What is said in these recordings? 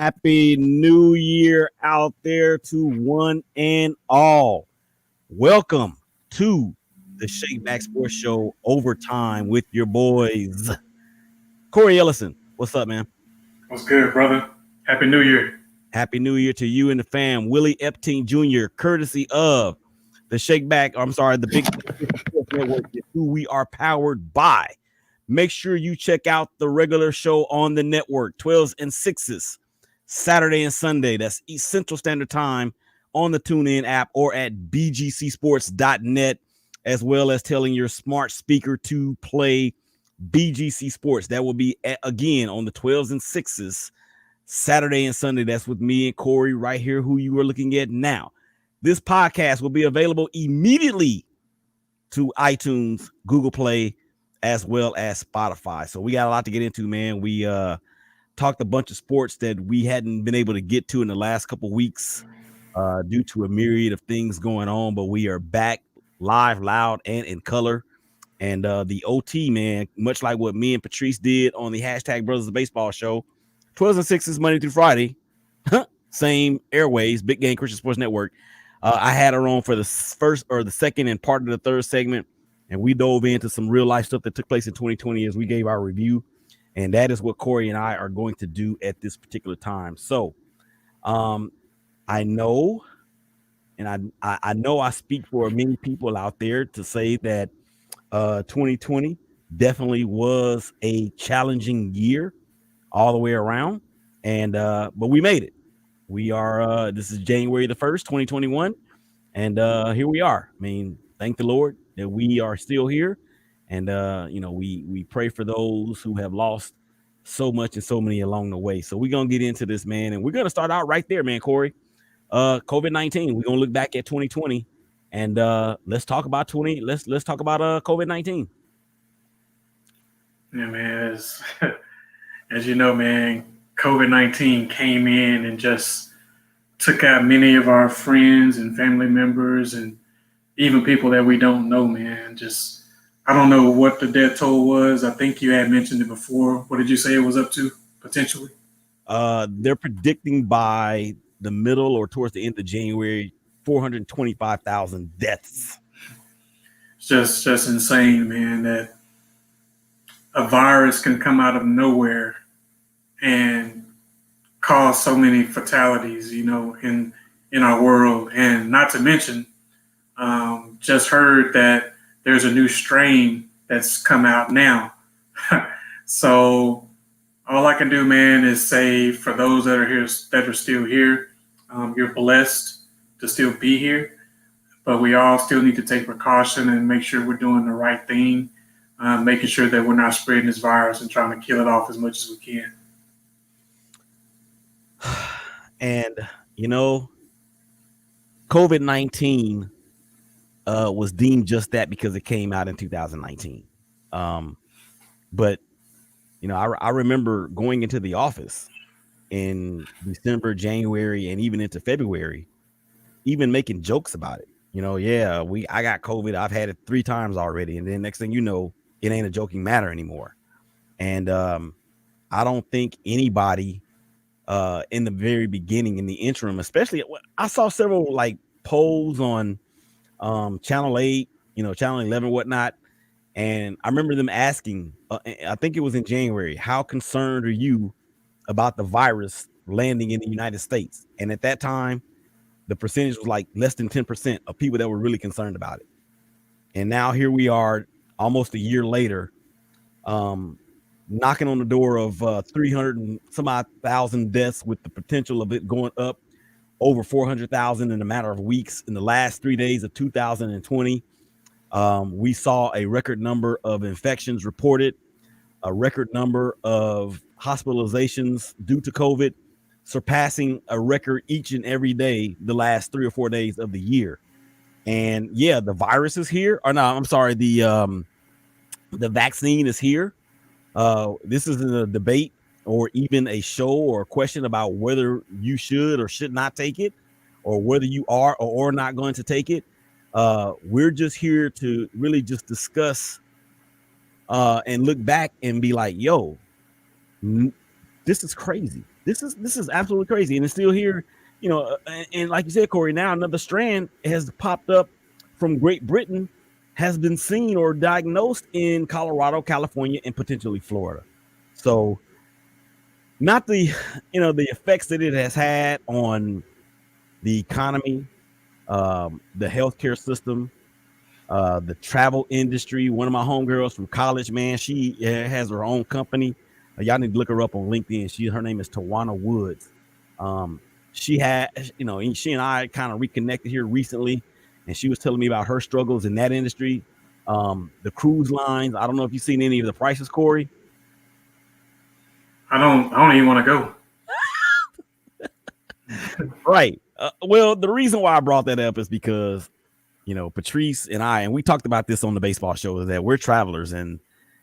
Happy New Year out there to one and all. Welcome to the ShakeBack Sports Show Overtime with your boys. Cory Ellison, what's up, man? What's good, brother? Happy New Year. Happy New Year to you and the fam. Willie Epting Jr., courtesy of the the Big Sports Network, is who we are powered by. Make sure you check out the regular show on the network, 12s and 6s, Saturday and Sunday. That's East Central Standard Time on the TuneIn app or at bgcsports.net, as well as telling your smart speaker to play BGC Sports. That will be, again, on the 12s and 6s, Saturday and Sunday. That's with me and Cory right here, who you are looking at now. This podcast will be available immediately to iTunes, Google Play, as well as Spotify. So we got a lot to get into, man. We talked a bunch of sports that we hadn't been able to get to in the last couple of weeks due to a myriad of things going on, but we are back live, loud, and in color. And the OT, man, much like what me and Patrice did on the hashtag Brothers of Baseball show, 12s and 6s, Monday through Friday, same airways, Big Game Christian Sports Network. I had her on for the first or the second and part of the third segment, and we dove into some real life stuff that took place in 2020 as we gave our review. And that is what Cory and I are going to do at this particular time. So I know, and I know I speak for many people out there to say that 2020 definitely was a challenging year all the way around. And but we made it. We are this is January the 1st, 2021. And here we are. I mean, thank the Lord that we are still here. And, we pray for those who have lost so much and so many along the way. So we're going to get into this, man. And we're going to start out right there, man, Cory. COVID-19. We're going to look back at 2020 and let's talk about Let's talk about COVID-19. Yeah, man. As you know, man, COVID-19 came in and just took out many of our friends and family members and even people that we don't know, man. Just, I don't know what the death toll was. I think you had mentioned it before. What did you say it was up to, potentially? They're predicting by the middle or towards the end of January, 425,000 deaths. It's just insane, man, that a virus can come out of nowhere and cause so many fatalities, in our world. And not to mention, just heard that there's a new strain that's come out now. So all I can do, man, is say for those that are here, that are still here, you're blessed to still be here, but we all still need to take precaution and make sure we're doing the right thing, making sure that we're not spreading this virus and trying to kill it off as much as we can. And, COVID-19 was deemed just that because it came out in 2019. But, I remember going into the office in December, January, and even into February, even making jokes about it. I got COVID. I've had it 3 times already. And then next thing you know, it ain't a joking matter anymore. And I don't think anybody in the very beginning, in the interim, especially, I saw several polls on Channel 8, Channel 11, whatnot. And I remember them asking, I think it was in January, how concerned are you about the virus landing in the United States? And at that time, the percentage was less than 10% of people that were really concerned about it. And now here we are almost a year later, knocking on the door of 300 and some odd thousand deaths, with the potential of it going up over 400,000 in a matter of weeks. In the last 3 days of 2020, we saw a record number of infections reported, a record number of hospitalizations due to COVID, surpassing a record each and every day the last 3 or 4 days of the year. And yeah, the virus is here. Or no, I'm sorry, the vaccine is here. This isn't a debate or even a show or a question about whether you should or should not take it, or whether you are or not going to take it. We're just here to really just discuss and look back and be like, yo, this is crazy. This is absolutely crazy, and it's still here. And like you said, Corey, now another strand has popped up from Great Britain, has been seen or diagnosed in Colorado, California, and potentially Florida. So, not the effects that it has had on the economy, the healthcare system, the travel industry. One of my homegirls from college, man, she has her own company. Y'all need to look her up on LinkedIn. Her name is Tawana Woods. She had, she and I kind of reconnected here recently, and she was telling me about her struggles in that industry. The cruise lines. I don't know if you've seen any of the prices, Corey. I don't even want to go. Right. Well, the reason why I brought that up is because, Patrice and I, and we talked about this on the baseball show, is that we're travelers and,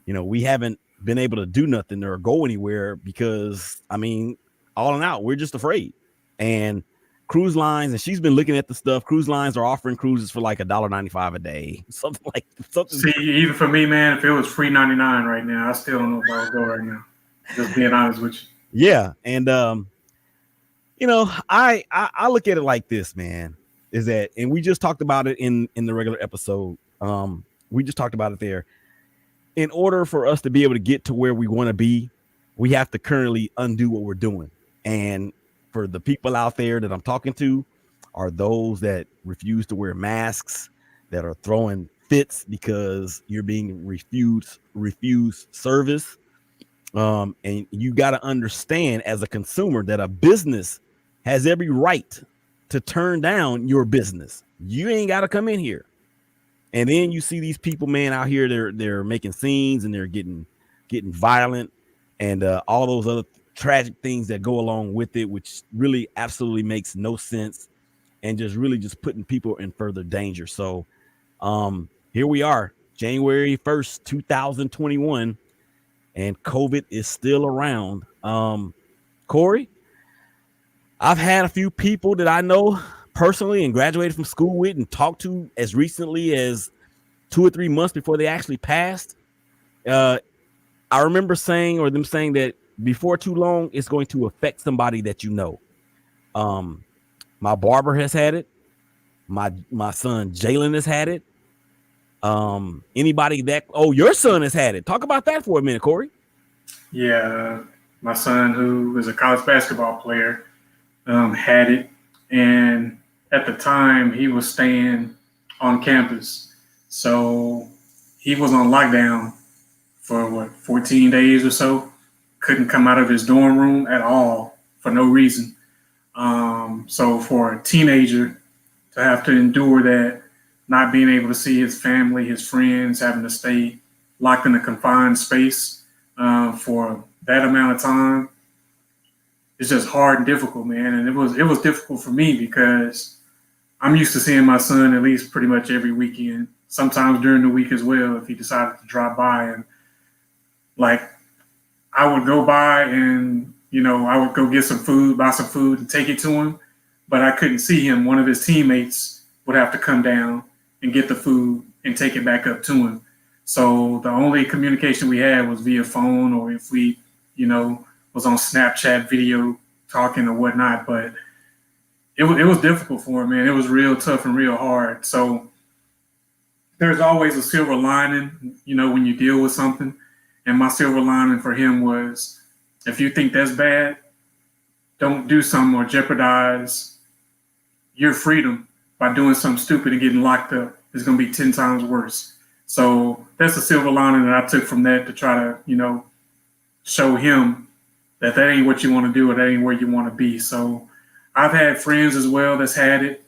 we haven't been able to do nothing or go anywhere because, all in out, we're just afraid. And cruise lines, and she's been looking at the stuff. Cruise lines are offering cruises for like $1.95 a day, something. See, even for me, man, if it was free 99 right now, I still don't know if I would go right now. Just being honest with you. Yeah, and I look at it like this, man. Is that, and we just talked about it in the regular episode. We just talked about it there. In order for us to be able to get to where we want to be, we have to currently undo what we're doing. And for the people out there that I'm talking to, are those that refuse to wear masks, that are throwing fits because you're being refused service. And you got to understand as a consumer that a business has every right to turn down your business. You ain't got to come in here. And then you see these people, man, out here, they're making scenes and they're getting violent and all those other tragic things that go along with it, which really absolutely makes no sense and just putting people in further danger. So here we are, January 1st, 2021, and COVID is still around. Corey, I've had a few people that I know personally and graduated from school with and talked to as recently as 2 or 3 months before they actually passed. I remember them saying that before too long, it's going to affect somebody that you know. My barber has had it. My son Jalen has had it. Anybody your son has had it. Talk about that for a minute, Corey. Yeah, my son, who is a college basketball player, had it, and at the time he was staying on campus, so he was on lockdown for 14 days or so. Couldn't come out of his dorm room at all for no reason. So for a teenager to have to endure that, not being able to see his family, his friends, having to stay locked in a confined space for that amount of time, it's just hard and difficult, man. And it was difficult for me because I'm used to seeing my son at least pretty much every weekend, sometimes during the week as well, if he decided to drop by. And like, I would go by and, I would go get some food, buy some food and take it to him, but I couldn't see him. One of his teammates would have to come down and get the food and take it back up to him. So the only communication we had was via phone, or if we, was on Snapchat video talking or whatnot. But it was difficult for him, man. It was real tough and real hard. So there's always a silver lining, when you deal with something. And my silver lining for him was, if you think that's bad, don't do something or jeopardize your freedom by doing something stupid and getting locked up. It's going to be 10 times worse. So that's the silver lining that I took from that, to try to, show him that ain't what you want to do, or that ain't where you want to be. So I've had friends as well that's had it.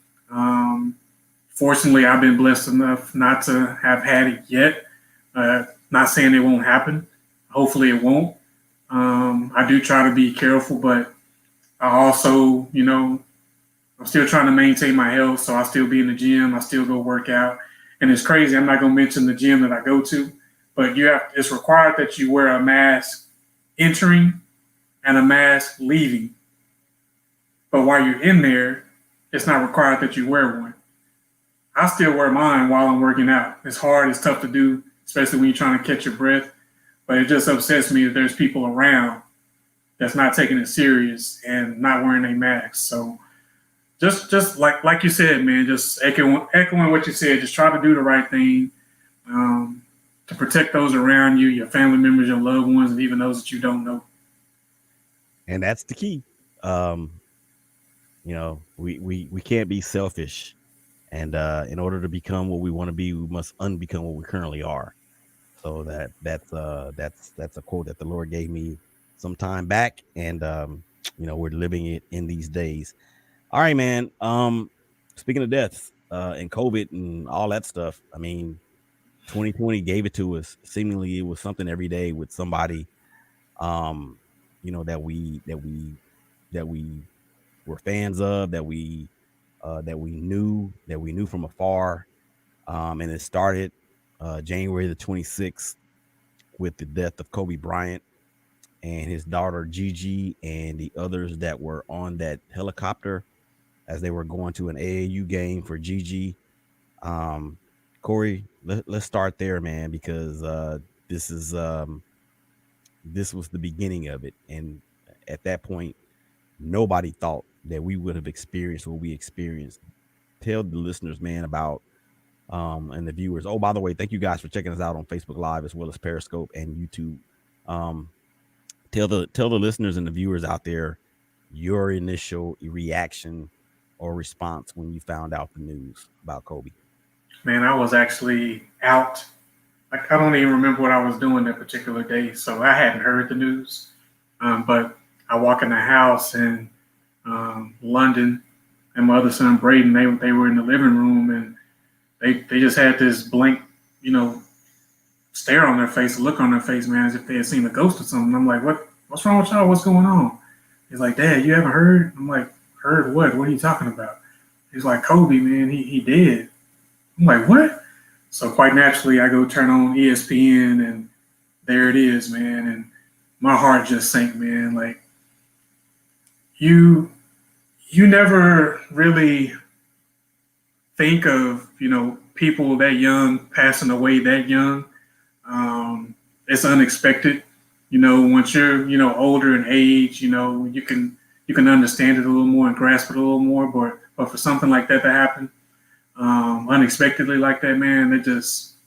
Fortunately, I've been blessed enough not to have had it yet. Not saying it won't happen. Hopefully it won't. I do try to be careful, but I also, I'm still trying to maintain my health. So I still be in the gym. I still go work out. And it's crazy. I'm not going to mention the gym that I go to, but it's required that you wear a mask entering and a mask leaving. But while you're in there, it's not required that you wear one. I still wear mine while I'm working out. It's hard. It's tough to do, especially when you're trying to catch your breath. But it just upsets me that there's people around that's not taking it serious and not wearing a mask. So just like you said, man, just echoing what you said. Just try to do the right thing to protect those around you, your family members, your loved ones, and even those that you don't know. And that's the key. We can't be selfish, and in order to become what we want to be, we must unbecome what we currently are. So that's a quote that the Lord gave me some time back, and we're living it in these days. All right, man. Speaking of deaths and COVID and all that stuff, I mean, 2020 gave it to us. Seemingly, it was something every day with somebody, that we were fans of, that we knew from afar, and it started January the 26th with the death of Kobe Bryant and his daughter Gigi and the others that were on that helicopter as they were going to an AAU game for Gigi. Cory, let's start there, man, because this was the beginning of it, and at that point, nobody thought that we would have experienced what we experienced. Tell the listeners, man, about and the viewers. Oh, by the way, thank you guys for checking us out on Facebook Live as well as Periscope and YouTube. Tell the listeners and the viewers out there your initial reaction or response when you found out the news about Kobe. Man, I was actually out. Like, I don't even remember what I was doing that particular day, so I hadn't heard the news. But I walk in the house in London, and my other son Braden, they were in the living room, and they just had this blank, stare on their face, a look on their face, man, as if they had seen a ghost or something. I'm like, what's wrong with y'all? What's going on? He's like, Dad, you haven't heard? I'm like, heard what? What are you talking about? He's like, Kobe, man, he did. I'm like, what? So quite naturally, I go turn on ESPN, and there it is, man. And my heart just sank, man. Like, you never really think of, people that young passing away that young. It's unexpected. Once you're, older in age, you can understand it a little more and grasp it a little more. But for something like that to happen unexpectedly like that, man, it just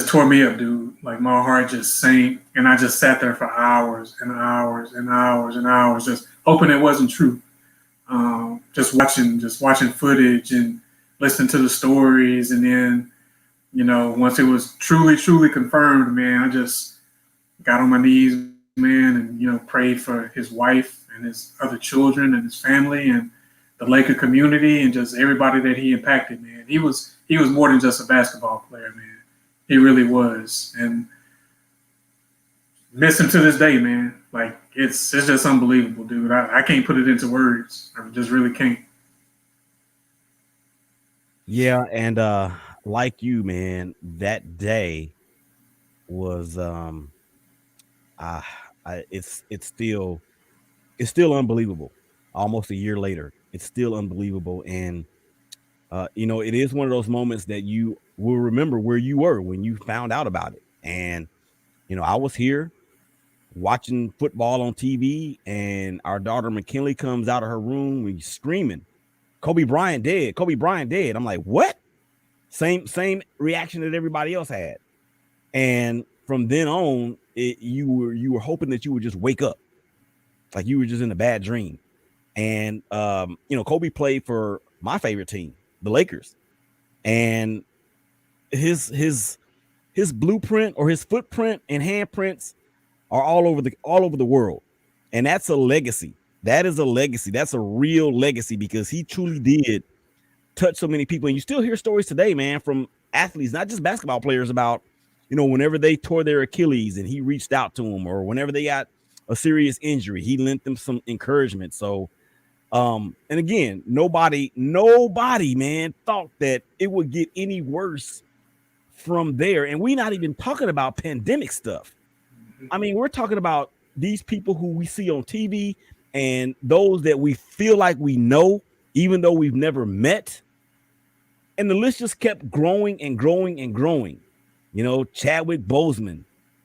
tore me up, dude. Like, my heart just sank, and I just sat there for hours and hours and hours and hours, just hoping it wasn't true. Just watching footage and listening to the stories, and then, once it was truly, truly confirmed, man, I just got on my knees, man, and prayed for his wife and his other children and his family and the Laker community and just everybody that he impacted, man. He was more than just a basketball player, man. He really was, and miss him to this day, man. Like, it's just unbelievable, dude. I can't put it into words. I just really can't. Yeah, and like you, man, that day was it's still unbelievable. Almost a year later, it's still unbelievable, and it is one of those moments that you will remember where you were when you found out about it. And I was here watching football on TV, and our daughter McKinley comes out of her room and screaming, "Kobe Bryant dead! Kobe Bryant dead!" I'm like, what? Same reaction that everybody else had. And from then on, you were hoping that you would just wake up, like you were just in a bad dream. And Kobe played for my favorite team, the Lakers, and his blueprint or his footprint and handprints are all over the world, and that's a legacy. That is a legacy. That's a real legacy, because he truly did touch so many people. And you still hear stories today, man, from athletes, not just basketball players, about whenever they tore their Achilles and he reached out to them, or whenever they got a serious injury, he lent them some encouragement. So and again, nobody, man, thought that it would get any worse from there. And we're not even talking about pandemic stuff. I mean, we're talking about these people who we see on TV and those that we feel like we know, even though we've never met. And the list just kept growing and growing and growing. Chadwick Boseman,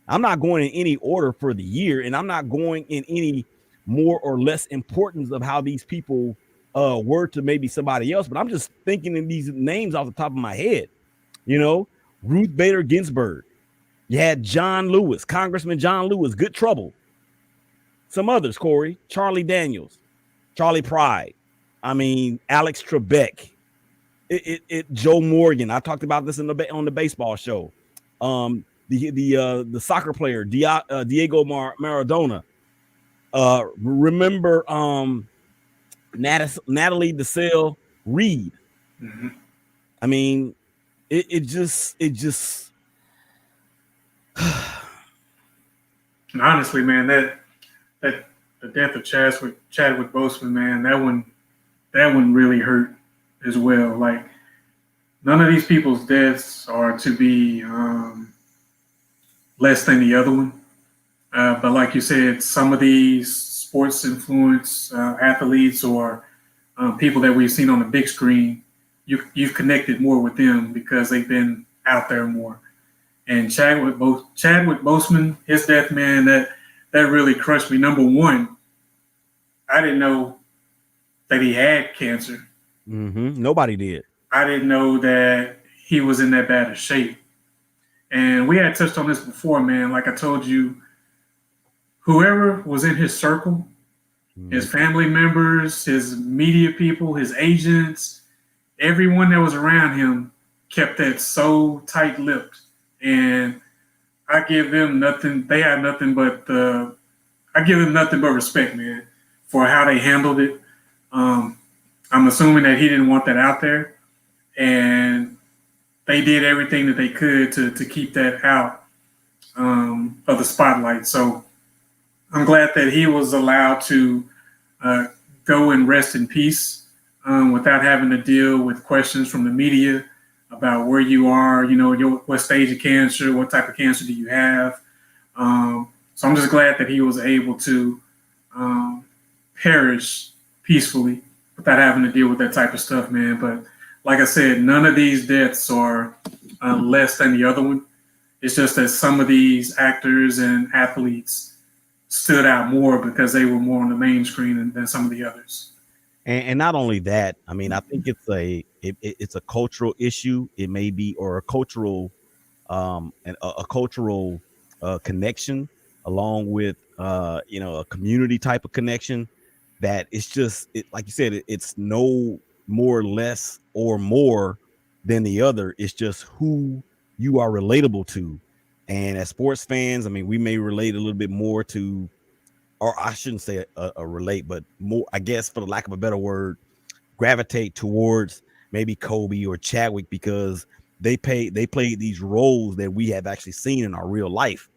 I'm not going in any order for the year, and I'm not going in any more or less importance of how these people were to maybe somebody else, but I'm just thinking in these names off the top of my head. You know, Ruth Bader Ginsburg. You had John Lewis, Congressman John Lewis, good trouble. Some others, Corey, Charlie Daniels, Charlie Pride. I mean, Alex Trebek, Joe Morgan. I talked about this on the baseball show. The soccer player Diego Maradona. Remember Natalie DeSalle Reed. Mm-hmm. I mean, it just And honestly, man, that the death of Chadwick Boseman, man, that one really hurt as well. Like, none of these people's deaths are to be less than the other one. But like you said, some of these sports influence athletes or people that we've seen on the big screen, you've connected more with them because they've been out there more. And Chadwick Boseman, his death, man, that really crushed me. Number one, I didn't know that he had cancer. Mm-hmm. Nobody did. I didn't know that he was in that bad of shape. And we had touched on this before, man. Like I told you, whoever was in his circle, his family members, his media people, his agents, everyone that was around him kept that so tight-lipped. And I give them nothing. They had nothing but I give them nothing but respect, man, for how they handled it. I'm assuming that he didn't want that out there, and they did everything that they could to keep that out of the spotlight. So I'm glad that he was allowed to go and rest in peace without having to deal with questions from the media about where you are, what stage of cancer, what type of cancer do you have. So I'm just glad that he was able to perish peacefully without having to deal with that type of stuff, man. But like I said, none of these deaths are less than the other one. It's just that some of these actors and athletes stood out more because they were more on the main screen than some of the others. And not only that, I mean, I think it's a cultural issue. It may be, or a cultural connection, along with a community type of connection. That it's just like you said, it's no more less or more than the other. It's just who you are relatable to. And as sports fans, I mean, we may relate a little bit more to, or I shouldn't say a relate, but more, I guess, for the lack of a better word, gravitate towards maybe Kobe or Chadwick because they played these roles that we have actually seen in our real life.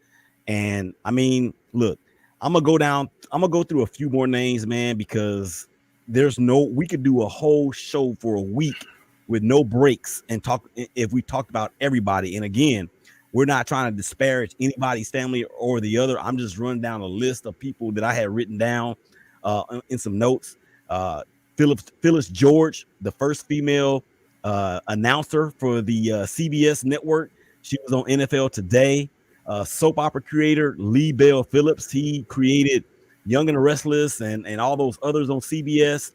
And I mean, look, I'm gonna go through a few more names, man, because we could do a whole show for a week with no breaks and talk if we talked about everybody. And again, we're not trying to disparage anybody's family or the other. I'm just running down a list of people that I had written down in some notes. Phyllis George, the first female announcer for the CBS network. She was on NFL Today. Soap opera creator Lee Bell Phillips. He created Young and the Restless and all those others on CBS.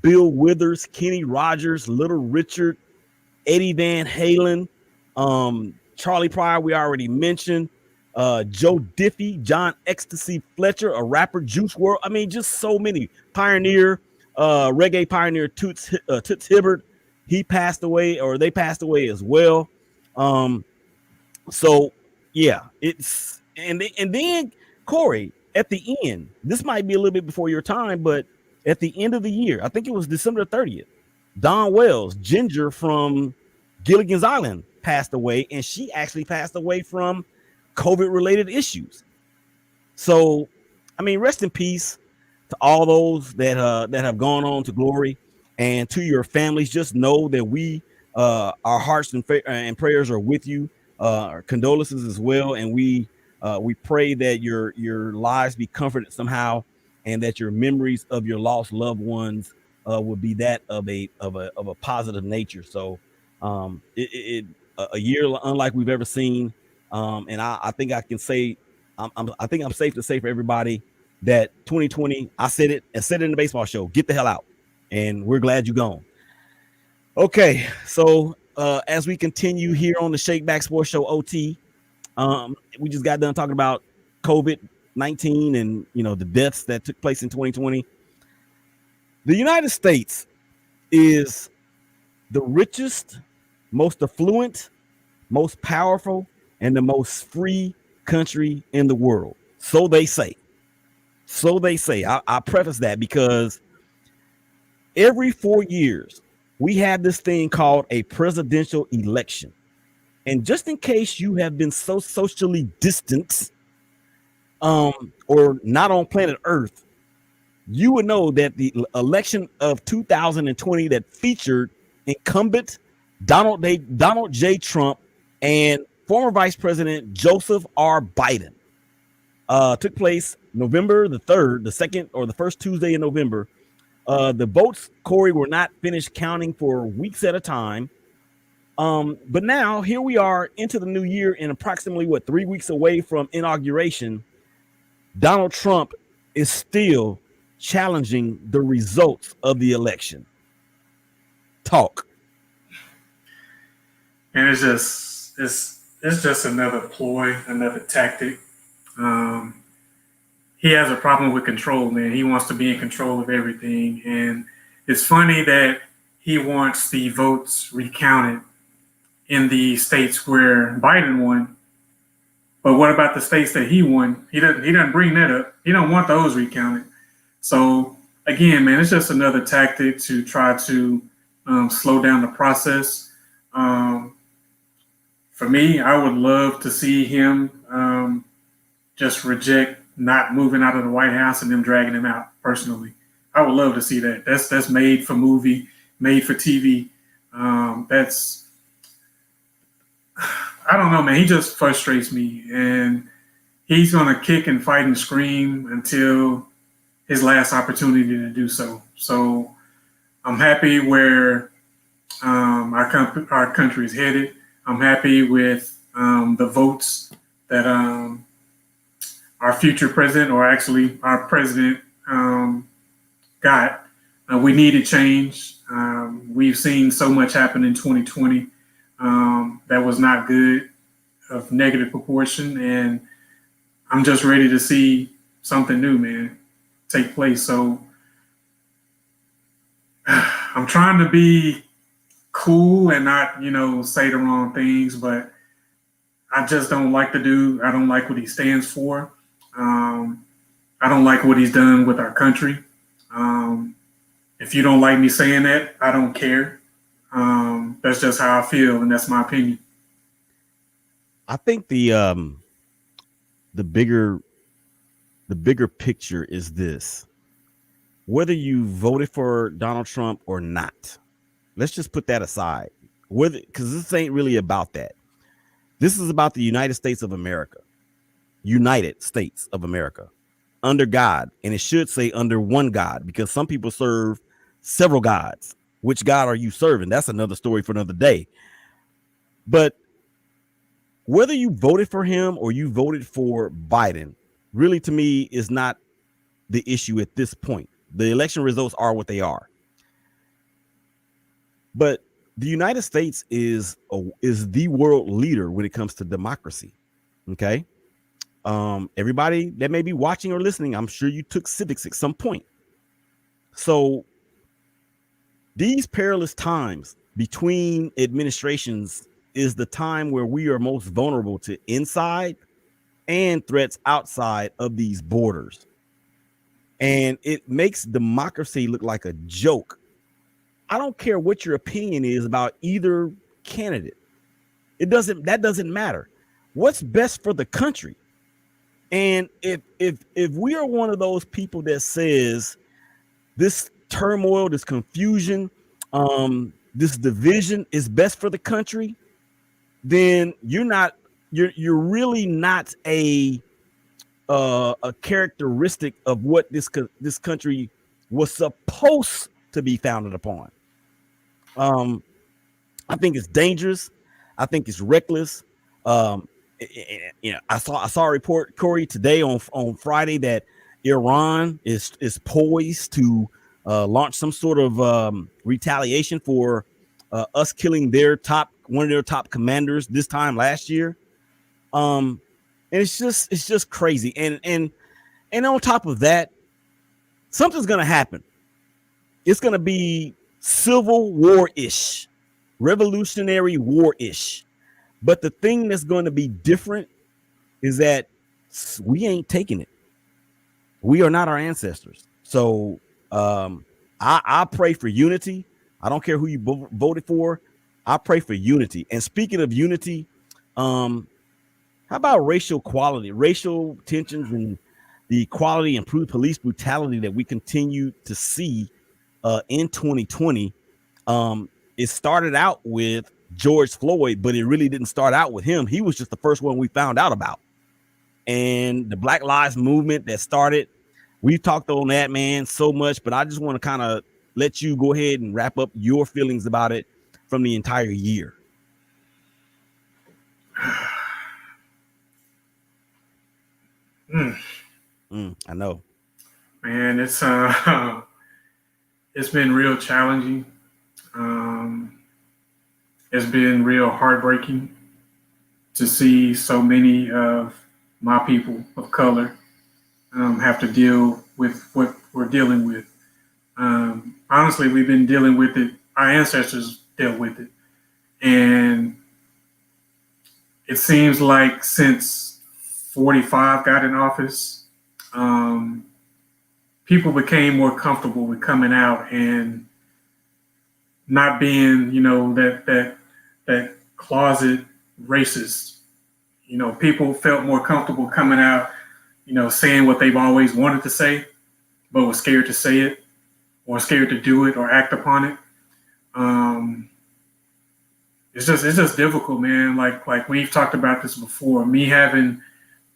Bill Withers, Kenny Rogers, Little Richard, Eddie Van Halen, Charlie Pryor, we already mentioned. Joe Diffie, John Ecstasy Fletcher, a rapper, Juice WRLD. I mean, just so many. Pioneer, reggae pioneer Toots Hibbert. He passed away, or they passed away as well. So yeah, it's and then Corey, at the end, this might be a little bit before your time, but at the end of the year, I think it was December 30th, Dawn Wells, Ginger from Gilligan's Island, passed away, and she actually passed away from COVID-related issues. So, I mean, rest in peace to all those that have gone on to glory, and to your families. Just know that our hearts and prayers are with you. Our condolences as well, and we pray that your lives be comforted somehow, and that your memories of your lost loved ones will be that of a positive nature. So, a year unlike we've ever seen. And I think I can say, I think I'm safe to say for everybody that 2020, I said it and said it in the baseball show, get the hell out. And we're glad you're gone. Okay, so as we continue here on the ShakeBack Sports Show OT, we just got done talking about COVID-19 and the deaths that took place in 2020. The United States is the richest, most affluent, most powerful, and the most free country in the world. So they say. So they say. I preface that because every 4 years, we have this thing called a presidential election. And just in case you have been so socially distant or not on planet Earth, you would know that the election of 2020 that featured incumbent Donald J. Trump and former Vice President Joseph R. Biden took place November the 3rd, the second or the first Tuesday in November. The votes, Cory, were not finished counting for weeks at a time. But now here we are into the new year and approximately 3 weeks away from inauguration. Donald Trump is still challenging the results of the election. Talk. And it's just another ploy, another tactic. He has a problem with control, man. He wants to be in control of everything. And it's funny that he wants the votes recounted in the states where Biden won. But what about the states that he won? He doesn't bring that up. He don't want those recounted. So again, man, it's just another tactic to try to slow down the process. For me, I would love to see him just reject not moving out of the White House and them dragging him out personally. I would love to see that. That's made for movie, made for TV. I don't know, man. He just frustrates me, and he's going to kick and fight and scream until his last opportunity to do so. So I'm happy where our country is headed. I'm happy with the votes that our future president, or actually our president, got. We needed change. We've seen so much happen in 2020 that was not good, of negative proportion, and I'm just ready to see something new, man, take place. So I'm trying to be cool and not, say the wrong things, but I just don't like the dude. I don't like what he stands for. I don't like what he's done with our country. If you don't like me saying that, I don't care. That's just how I feel, and that's my opinion. I think the bigger picture is this: whether you voted for Donald Trump or not, let's just put that aside. Because this ain't really about that. This is about the United States of America. United States of America, under God, and it should say under one God, because some people serve several gods. Which God are you serving? That's another story for another day. But whether you voted for him or you voted for Biden, really, to me, is not the issue at this point. The election results are what they are. But the United States is the world leader when it comes to democracy. Okay. Everybody that may be watching or listening, I'm sure you took civics at some point. So these perilous times between administrations is the time where we are most vulnerable to inside and threats outside of these borders. And it makes democracy look like a joke. I don't care what your opinion is about either candidate. That doesn't matter. What's best for the country? And if we are one of those people that says this turmoil, this confusion, this division is best for the country, then you're really not a characteristic of what this country was supposed to be founded upon. I think it's dangerous. I think it's reckless. I saw a report, Corey, today on Friday that Iran is poised to launch some sort of retaliation for us killing one of their top commanders this time last year. And it's just crazy. And on top of that, something's gonna happen. It's gonna be civil war-ish, revolutionary war-ish. But the thing that's going to be different is that we ain't taking it. We are not our ancestors. So I pray for unity. I don't care who you voted for. I pray for unity. And speaking of unity, how about racial tensions, and the equality and police brutality that we continue to see in 2020? It started out with George Floyd, but it really didn't start out with him. He was just the first one we found out about. And the Black Lives Movement that started, we've talked on that, man, so much, but I just want to kind of let you go ahead and wrap up your feelings about it from the entire year. I know, man. It's been real challenging. It's been real heartbreaking to see so many of my people of color have to deal with what we're dealing with. Honestly, we've been dealing with it. Our ancestors dealt with it. And it seems like since 45 got in office, people became more comfortable with coming out and not being, that closet racist. People felt more comfortable coming out, saying what they've always wanted to say, but was scared to say it or scared to do it or act upon it. It's just difficult, man. Like we've talked about this before. Me having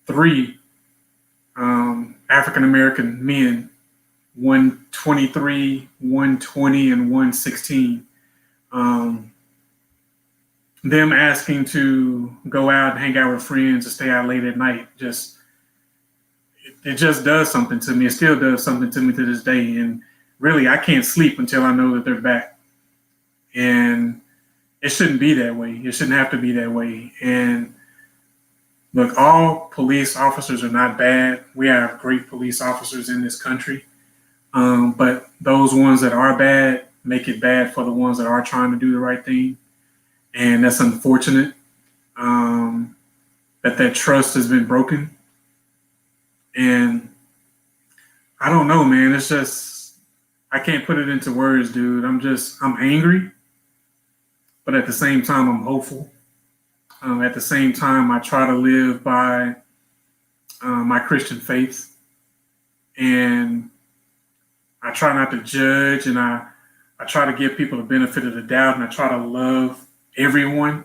3 African American men, 123, 120, and 116. Them asking to go out and hang out with friends or stay out late at night, it just does something to me. It still does something to me to this day. And really, I can't sleep until I know that they're back. And it shouldn't be that way. It shouldn't have to be that way. And look, all police officers are not bad. We have great police officers in this country. But those ones that are bad make it bad for the ones that are trying to do the right thing. And that's unfortunate that trust has been broken. And I don't know, man. It's just, I can't put it into words, dude. I'm angry. But at the same time, I'm hopeful. At the same time, I try to live by my Christian faith. And I try not to judge, and I try to give people the benefit of the doubt, and I try to love everyone.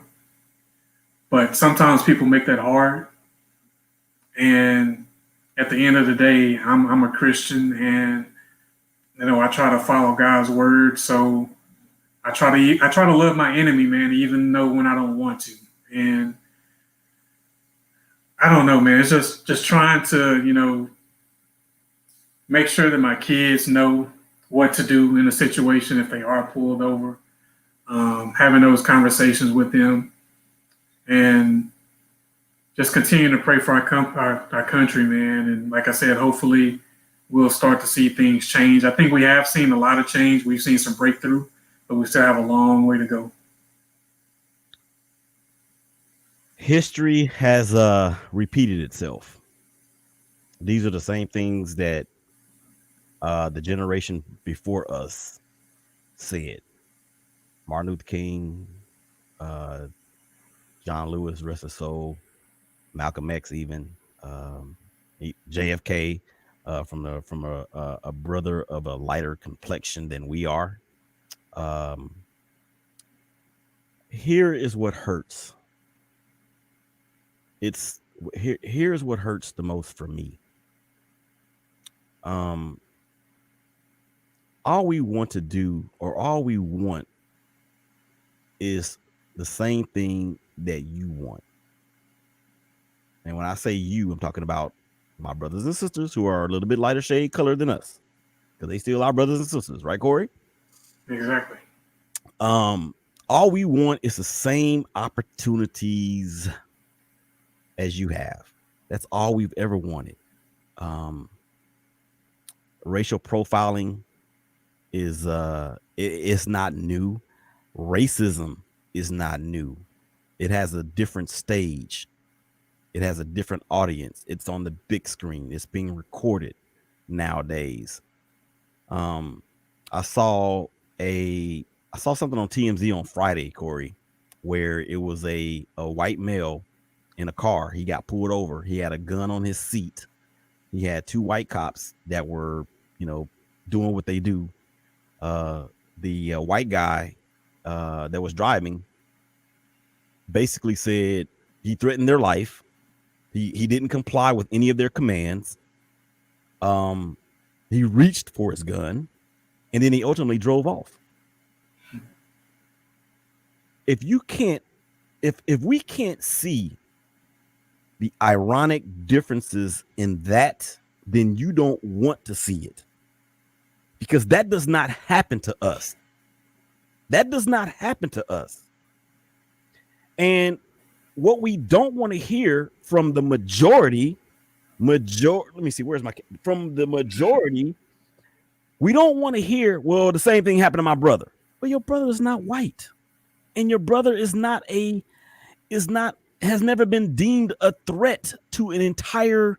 But sometimes people make that hard. And at the end of the day, I'm a Christian, and I try to follow God's word. So I try to love my enemy, man, even though when I don't want to. And I don't know, man. It's just trying to, make sure that my kids know what to do in a situation if they are pulled over. Having those conversations with them, and just continue to pray for our country, man. And like I said, hopefully we'll start to see things change. I think we have seen a lot of change. We've seen some breakthrough, but we still have a long way to go. History has repeated itself. These are the same things that the generation before us said. Martin Luther King, John Lewis, rest his soul, Malcolm X, even JFK, from a brother of a lighter complexion than we are. Here is what hurts. Here's what hurts the most for me. All we want to do, or all we want, is the same thing that you want. And when I say you, I'm talking about my brothers and sisters who are a little bit lighter shade color than us, because they still are brothers and sisters, right, Corey? Exactly. All we want is the same opportunities as you have. That's all we've ever wanted. Racial profiling is it's not new. Racism is not new. It has a different stage. It has a different audience. It's on the big screen. It's being recorded nowadays. I saw something on TMZ on Friday, Corey, where it was a white male in a car. He got pulled over. He had a gun on his seat. He had two white cops that were, doing what they do. The white guy that was driving basically said he threatened their life. He didn't comply with any of their commands. He reached for his gun, and then he ultimately drove off. If we can't see the ironic differences in that, then you don't want to see it, because that does not happen to us. That does not happen to us. And what we don't want to hear from the majority, let me see, from the majority, we don't want to hear, well, the same thing happened to my brother. But your brother is not white. And your brother has never been deemed a threat to an entire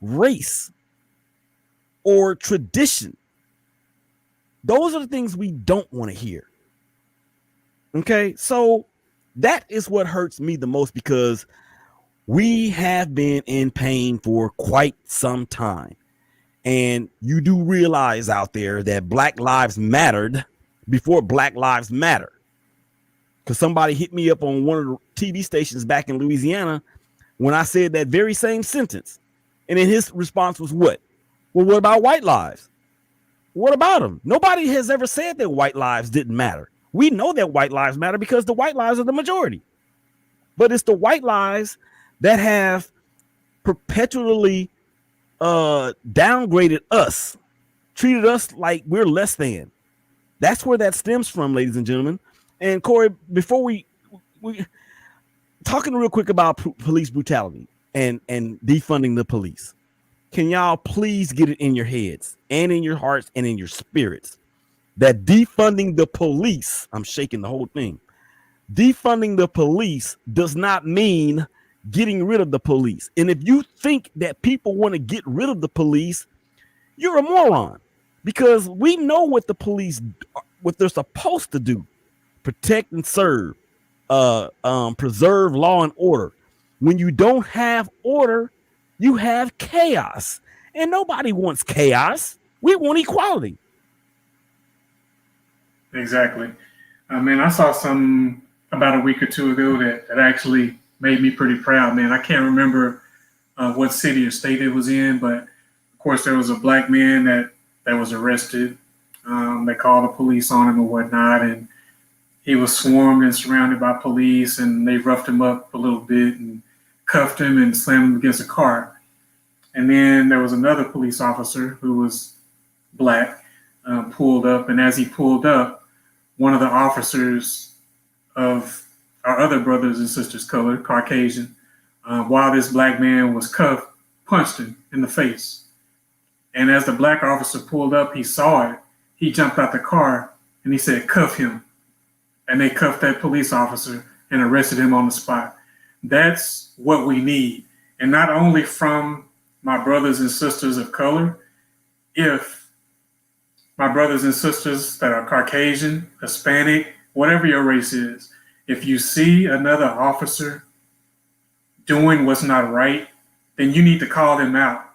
race or tradition. Those are the things we don't want to hear. Okay, so that is what hurts me the most, because we have been in pain for quite some time. And you do realize out there that Black Lives mattered before Black Lives Matter. Because somebody hit me up on one of the TV stations back in Louisiana when I said that very same sentence. And then his response was what? Well, what about white lives? What about them? Nobody has ever said that white lives didn't matter. We know that white lives matter because the white lives are the majority. But it's the white lives that have perpetually downgraded us, treated us like we're less than. That's where that stems from, ladies and gentlemen. And Corey, before we talking real quick about police brutality and defunding the police, can y'all please get it in your heads and in your hearts and in your spirits that defunding the police, I'm shaking the whole thing, defunding the police does not mean getting rid of the police. And if you think that people want to get rid of the police, you're a moron, because we know what the police, what they're supposed to do: protect and serve, preserve law and order. When you don't have order, you have chaos, and nobody wants chaos. We want equality. Exactly. I saw some about a week or two ago that actually made me pretty proud, man. I can't remember what city or state it was in, but of course there was a black man that was arrested. They called the police on him and whatnot, and he was swarmed and surrounded by police, and they roughed him up a little bit and cuffed him and slammed him against a car. And then there was another police officer who was black, pulled up, and as he pulled up, one of the officers of our other brothers and sisters color, Caucasian, while this black man was cuffed, punched him in the face. And as the black officer pulled up, he saw it. He jumped out the car and he said, "Cuff him." And they cuffed that police officer and arrested him on the spot. That's what we need. And not only from my brothers and sisters of color, if my brothers and sisters that are Caucasian, Hispanic, whatever your race is, if you see another officer doing what's not right, then you need to call them out.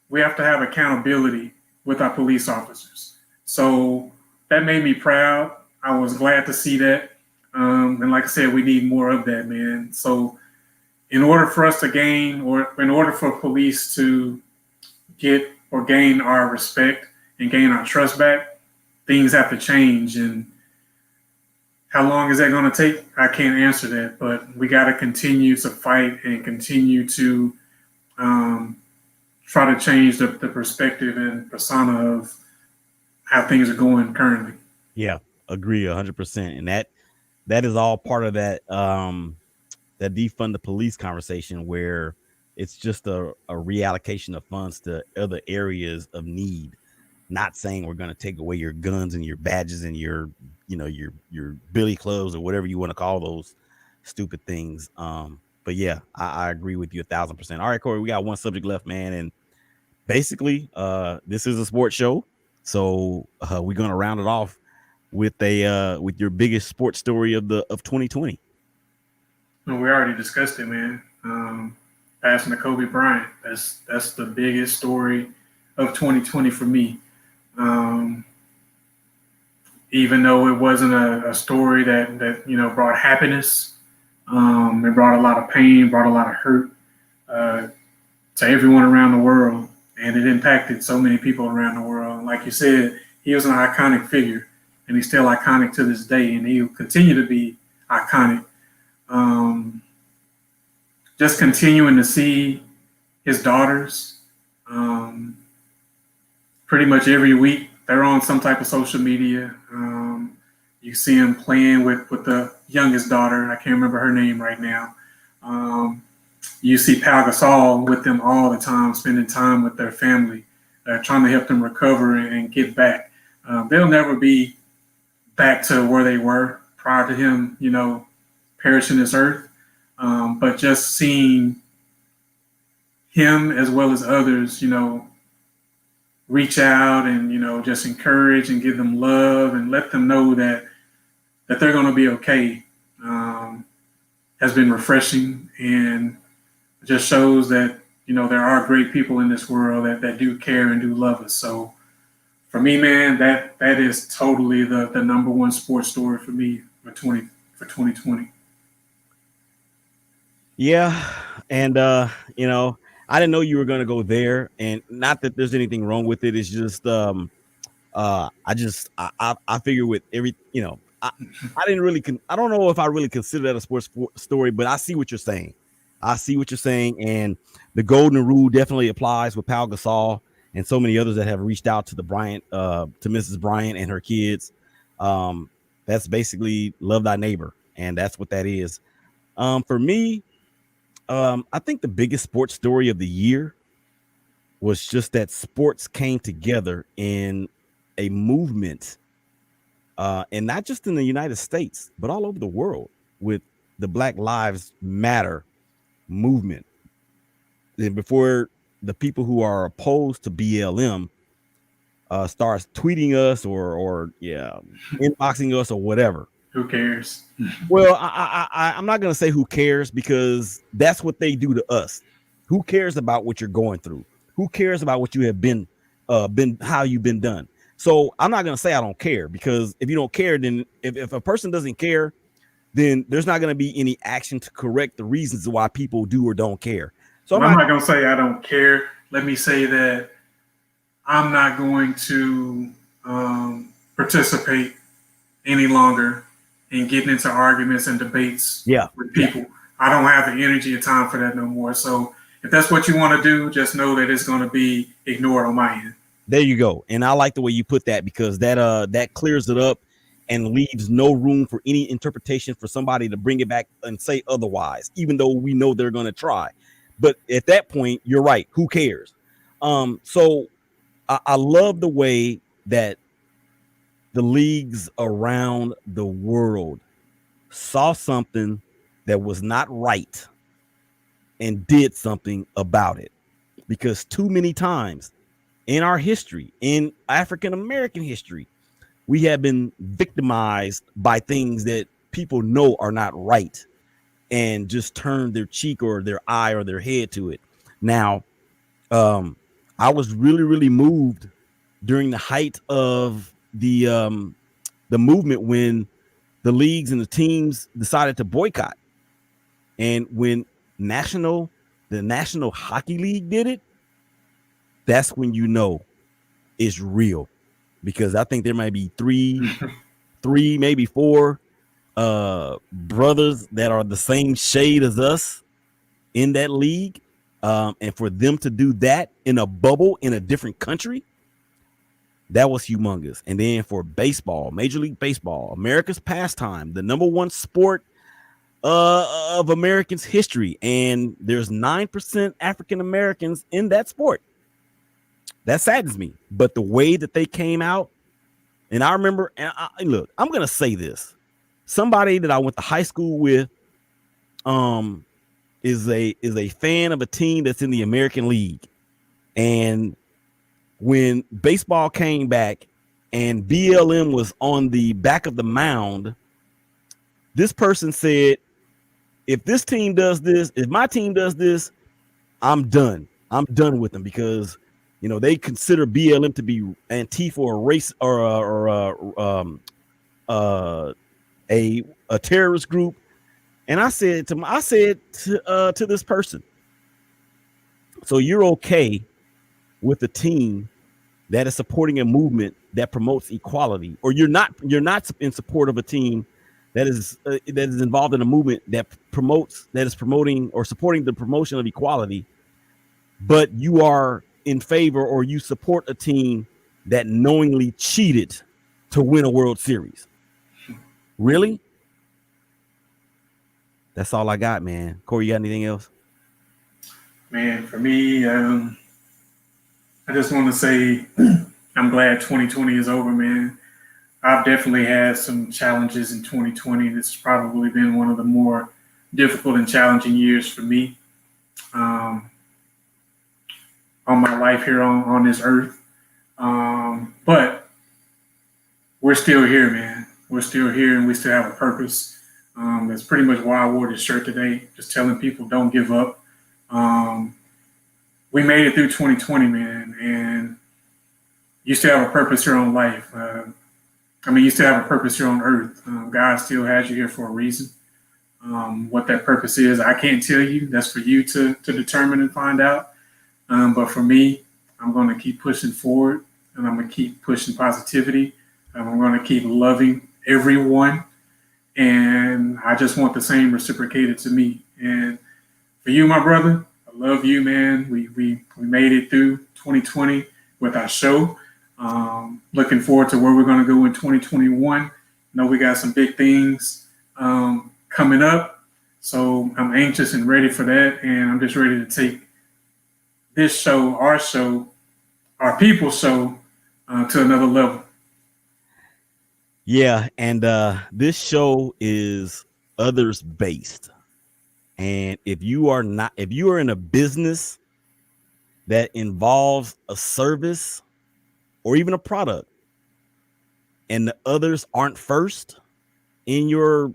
We have to have accountability with our police officers. So that made me proud. I was glad to see that. And like I said, we need more of that, man. So in order for us to gain, or in order for police to get or gain our respect and gain our trust back, things have to change. And how long is that going to take? I can't answer that, but we got to continue to fight and continue to try to change the perspective and persona of how things are going currently. Yeah, agree 100%. And that is all part of that defund the police conversation, where it's just a reallocation of funds to other areas of need. Not saying we're going to take away your guns and your badges and your, your billy clubs or whatever you want to call those stupid things. But yeah, I agree with you 1,000%. All right, Corey, we got one subject left, man, and basically, this is a sports show, so we're gonna round it off with with your biggest sports story of 2020. No, we already discussed it, man. Passing to Kobe Bryant. That's the biggest story of 2020 for me. Um, Even though it wasn't a story that brought happiness, it brought a lot of pain, brought a lot of hurt uh, to everyone around the world, and it impacted so many people around the world. Like you said, he was an iconic figure, and he's still iconic to this day, and he'll continue to be iconic. Um, just continuing to see his daughters pretty much every week. They're on some type of social media. You see him playing with the youngest daughter. I can't remember her name right now. You see Pau Gasol with them all the time, spending time with their family, trying to help them recover and get back. They'll never be back to where they were prior to him, perishing this earth. But just seeing him as well as others, reach out and, just encourage and give them love and let them know that they're going to be okay, has been refreshing, and just shows that, there are great people in this world that do care and do love us. So for me, man, that is totally the number one sports story for me for 2020. Yeah, and I didn't know you were gonna go there, and not that there's anything wrong with it. It's just I figure with every I didn't really I don't know if I really consider that a sports story, but I see what you're saying. I see what you're saying, and the golden rule definitely applies with Pau Gasol and so many others that have reached out to the Bryant, to Mrs. Bryant and her kids. That's basically love thy neighbor, and that's what that is. For me, I think the biggest sports story of the year was just that sports came together in a movement, and not just in the United States, but all over the world with the Black Lives Matter movement. And before the people who are opposed to BLM starts tweeting us or inboxing us or whatever. Who cares? Well, I'm not gonna say who cares, because that's what they do to us. Who cares about what you're going through? Who cares about what you have been how you've been done? So I'm not gonna say I don't care, because if you don't care, then if a person doesn't care, then there's not gonna be any action to correct the reasons why people do or don't care. So I'm not gonna say I don't care. Let me say that I'm not going to participate any longer in getting into arguments and debates with people. Yeah. I don't have the energy or time for that no more. So if that's what you want to do, just know that it's going to be ignored on my end. There you go. And I like the way you put that, because that clears it up and leaves no room for any interpretation for somebody to bring it back and say otherwise, even though we know they're going to try. But at that point, you're right. Who cares? So I love the way that the leagues around the world saw something that was not right and did something about it. Because too many times in our history, in African American history, we have been victimized by things that people know are not right and just turn their cheek or their eye or their head to it. Now, I was really, really moved during the height of the movement when the leagues and the teams decided to boycott, and when the National Hockey League did it, that's when you know it's real, because I think there might be three, maybe four brothers that are the same shade as us in that league, And for them to do that in a bubble in a different country, that was humongous. And then for baseball, Major League Baseball, America's pastime, the number one sport of Americans' history, and there's 9% African Americans in that sport. That saddens me. But the way that they came out, and I remember, and look, I'm gonna say this: somebody that I went to high school with, is a fan of a team that's in the American League, and when baseball came back and BLM was on the back of the mound, this person said, if this team does this, if my team does this, I'm done. I'm done with them, because they consider BLM to be Antifa or race or a terrorist group. And I said to this person, so you're okay with the team that is supporting a movement that promotes equality, or you're not in support of a team that is involved in a movement that is promoting or supporting the promotion of equality, but you are in favor, or you support a team that knowingly cheated to win a World Series. Really? That's all I got, man. Cory, you got anything else? Man, for me, I just want to say I'm glad 2020 is over, man. I've definitely had some challenges in 2020. This has probably been one of the more difficult and challenging years for me on my life here on this earth. But we're still here, man. We're still here, and we still have a purpose. That's pretty much why I wore this shirt today, just telling people don't give up. We made it through 2020, man, and you still have a purpose here on life. You still have a purpose here on earth. God still has you here for a reason. What that purpose is, I can't tell you. That's for you to determine and find out. But for me, I'm going to keep pushing forward, and I'm going to keep pushing positivity. I'm going to keep loving everyone. And I just want the same reciprocated to me. And for you, my brother, I love you, man. We made it through 2020 with our show. Looking forward to where we're going to go in 2021. Know we got some big things coming up. So I'm anxious and ready for that. And I'm just ready to take this show, our people's show, to another level. Yeah, and this show is others based. And if you are in a business that involves a service or even a product, and the others aren't first in your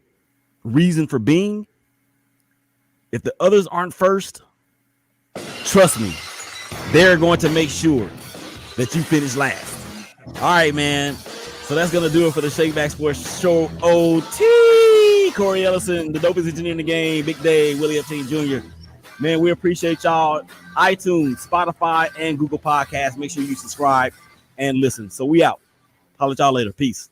reason for being, if the others aren't first, trust me, they're going to make sure that you finish last. All right, man. So that's going to do it for the ShakeBack Sports Show OT. Cory Ellison, the dopest engineer in the game, Big Dave, Willie Epstein Jr. Man, we appreciate y'all. iTunes, Spotify, and Google Podcasts. Make sure you subscribe and listen. So we out. Holla at y'all later. Peace.